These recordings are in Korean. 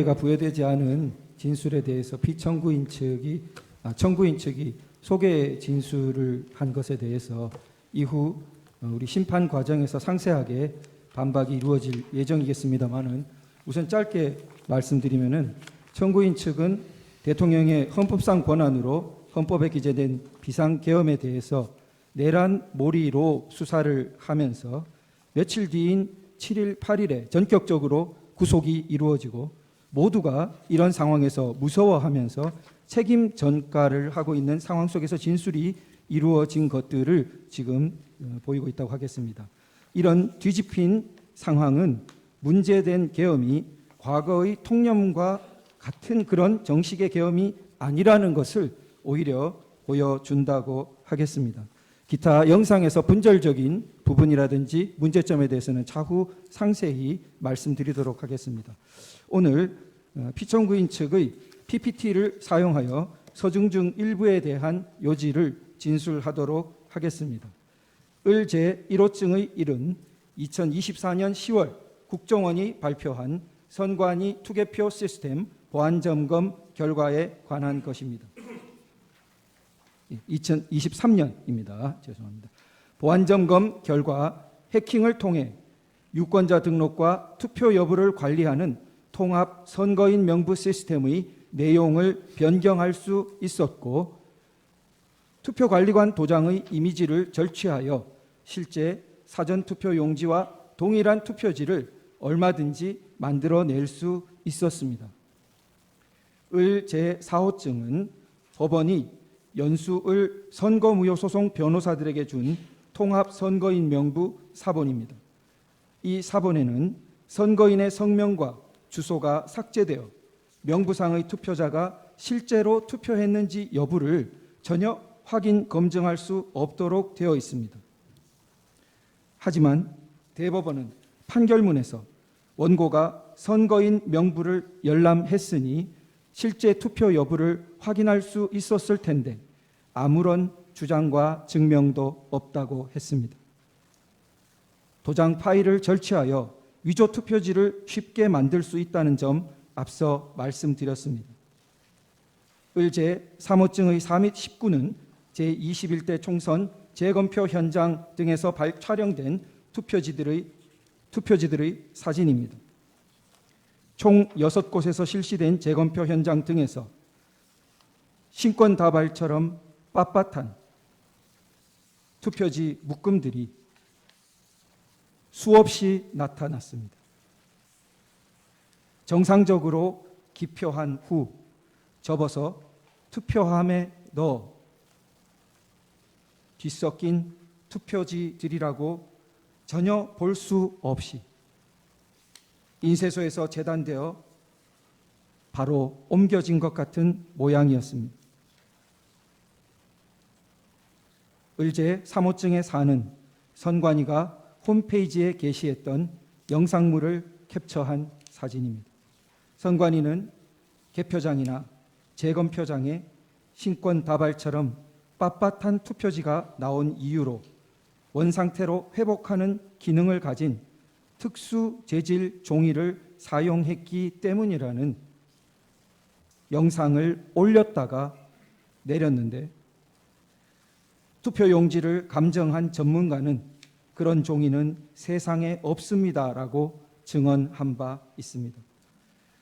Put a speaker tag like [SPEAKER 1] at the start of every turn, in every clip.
[SPEAKER 1] 가 부여되지 않은 진술에 대해서 청구인 측이 소개 진술을 한 것에 대해서 이후 우리 심판 과정에서 상세하게 반박이 이루어질 예정이겠습니다만은 우선 짧게 말씀드리면은 청구인 측은 대통령의 헌법상 권한으로 헌법에 기재된 비상계엄에 대해서 내란몰이로 수사를 하면서 며칠 뒤인 7일, 8일에 전격적으로 구속이 이루어지고 모두가 이런 상황에서 무서워하면서 책임 전가를 하고 있는 상황 속에서 진술이 이루어진 것들을 지금 보이고 있다고 하겠습니다. 이런 뒤집힌 상황은 문제된 계엄이 과거의 통념과 같은 그런 정식의 계엄이 아니라는 것을 오히려 보여준다고 하겠습니다. 기타 영상에서 분절적인 부분이라든지 문제점에 대해서는 차후 상세히 말씀드리도록 하겠습니다. 오늘 피청구인 측의 PPT를 사용하여 서중 중 일부에 대한 요지를 진술하도록 하겠습니다. 을 제1호증의 1은 2024년 10월 국정원이 발표한 선관위 투개표 시스템 보안점검 결과에 관한 것입니다. 2023년입니다. 죄송합니다. 보안점검 결과 해킹을 통해 유권자 등록과 투표 여부를 관리하는 통합 선거인 명부 시스템의 내용을 변경할 수 있었고 투표관리관 도장의 이미지를 절취하여 실제 사전투표 용지와 동일한 투표지를 얼마든지 만들어낼 수 있었습니다. 을 제4호증은 법원이 연수을 선거무효소송 변호사들에게 준 통합선거인 명부 사본입니다. 이 사본에는 선거인의 성명과 주소가 삭제되어 명부상의 투표자가 실제로 투표했는지 여부를 전혀 확인 검증할 수 없도록 되어 있습니다. 하지만 대법원은 판결문에서 원고가 선거인 명부를 열람했으니 실제 투표 여부를 확인할 수 있었을 텐데 아무런 주장과 증명도 없다고 했습니다. 도장 파일을 절취하여 위조 투표지를 쉽게 만들 수 있다는 점 앞서 말씀드렸습니다. 을 제3호증의 4 및 19는 제21대 총선 재검표 현장 등에서 촬영된 투표지들의 사진입니다. 총 6곳에서 실시된 재검표 현장 등에서 신권다발처럼 빳빳한 투표지 묶음들이 수없이 나타났습니다. 정상적으로 기표한 후 접어서 투표함에 넣어 뒤섞인 투표지들이라고 전혀 볼 수 없이 인쇄소에서 재단되어 바로 옮겨진 것 같은 모양이었습니다. 을제 3호증의 4는 선관위가 홈페이지에 게시했던 영상물을 캡처한 사진입니다. 선관위는 개표장이나 재검표장에 신권다발처럼 빳빳한 투표지가 나온 이유로 원상태로 회복하는 기능을 가진 특수 재질 종이를 사용했기 때문이라는 영상을 올렸다가 내렸는데 투표 용지를 감정한 전문가는 그런 종이는 세상에 없습니다라고 증언한 바 있습니다.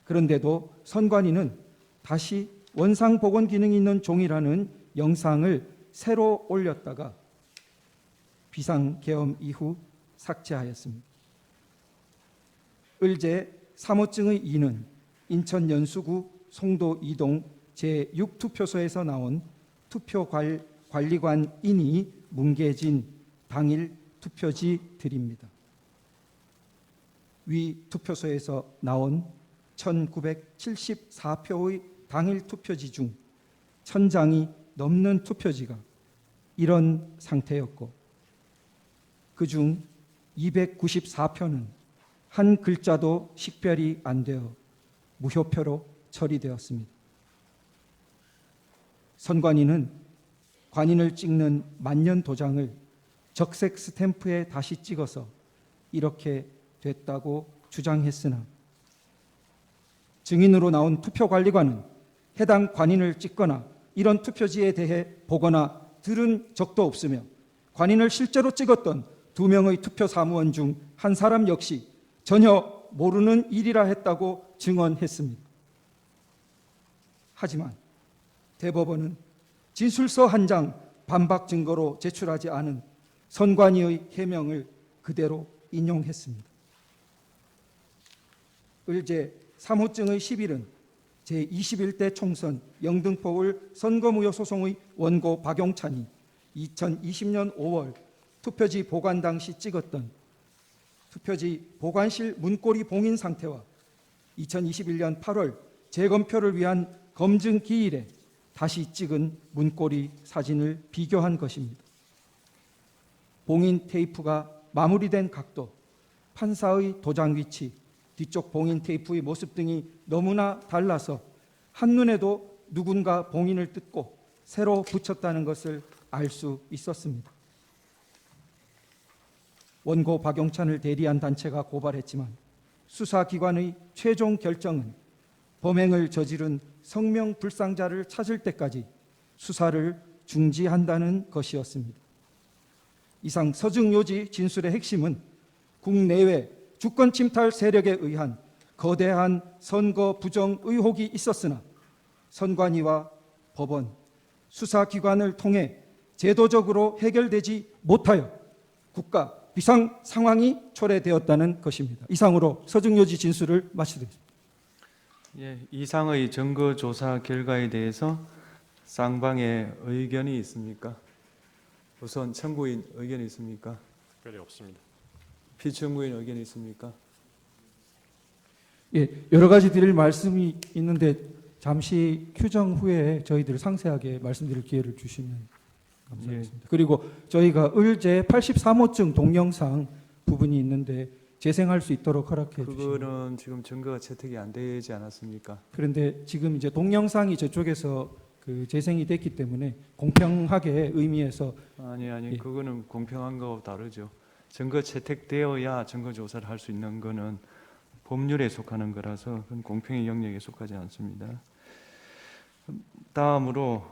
[SPEAKER 1] 그런데도 선관위는 다시 원상 복원 기능이 있는 종이라는 영상을 새로 올렸다가 비상계엄 이후 삭제하였습니다. 을제 3호증의 2는 인천 연수구 송도 2동 제6투표소에서 나온 투표관리관인이 뭉개진 당일 투표지들입니다. 위 투표소에서 나온 1974표의 당일 투표지 중 1000장이 넘는 투표지가 이런 상태였고 그중 294표는 한 글자도 식별이 안 되어 무효표로 처리되었습니다. 선관위는 관인을 찍는 만년 도장을 적색 스탬프에 다시 찍어서 이렇게 됐다고 주장했으나 증인으로 나온 투표관리관은 해당 관인을 찍거나 이런 투표지에 대해 보거나 들은 적도 없으며 관인을 실제로 찍었던 2명의 투표 사무원 중 한 사람 역시 전혀 모르는 일이라 했다고 증언했습니다. 하지만 대법원은 진술서 한 장 반박 증거로 제출하지 않은 선관위의 해명을 그대로 인용했습니다. 을제 3호증의 10일은 제21대 총선 영등포을 선거무효 소송의 원고 박용찬이 2020년 5월 투표지 보관 당시 찍었던 투표지 보관실 문고리 봉인 상태와 2021년 8월 재검표를 위한 검증 기일에 다시 찍은 문고리 사진을 비교한 것입니다. 봉인 테이프가 마무리된 각도, 판사의 도장 위치, 뒤쪽 봉인 테이프의 모습 등이 너무나 달라서 한눈에도 누군가 봉인을 뜯고 새로 붙였다는 것을 알 수 있었습니다. 원고 박용찬을 대리한 단체가 고발했지만 수사기관의 최종 결정은 범행을 저지른 성명불상자를 찾을 때까지 수사를 중지한다는 것이었습니다. 이상 서증요지 진술의 핵심은 국내외 주권 침탈 세력에 의한 거대한 선거 부정 의혹이 있었으나 선관위와 법원, 수사기관을 통해 제도적으로 해결되지 못하여 국가 비상 상황이 초래되었다는 것입니다. 이상으로 서증요지 진술을 마치겠습니다.
[SPEAKER 2] 예, 이상의 증거 조사 결과에 대해서 쌍방의 의견이 있습니까? 우선 청구인 의견이 있습니까?
[SPEAKER 3] 특별히 없습니다.
[SPEAKER 2] 피청구인 의견이 있습니까?
[SPEAKER 1] 예, 여러 가지 드릴 말씀이 있는데 잠시 휴정 후에 저희들 상세하게 말씀드릴 기회를 주시면 감사하겠습니다. 그리고 저희가 을제 83호증 동영상 부분이 있는데 재생할 수 있도록 허락해 주시면.
[SPEAKER 2] 그거는 지금 증거가 채택이 안 되지 않았습니까?
[SPEAKER 1] 그런데 지금 이제 동영상이 저쪽에서 그 재생이 됐기 때문에 공평하게 의미해서
[SPEAKER 2] 아니
[SPEAKER 1] 예.
[SPEAKER 2] 그거는 공평한 거하고 다르죠. 증거 채택되어야 증거 조사를 할 수 있는 거는 법률에 속하는 거라서 그건 공평의 영역에 속하지 않습니다. 다음으로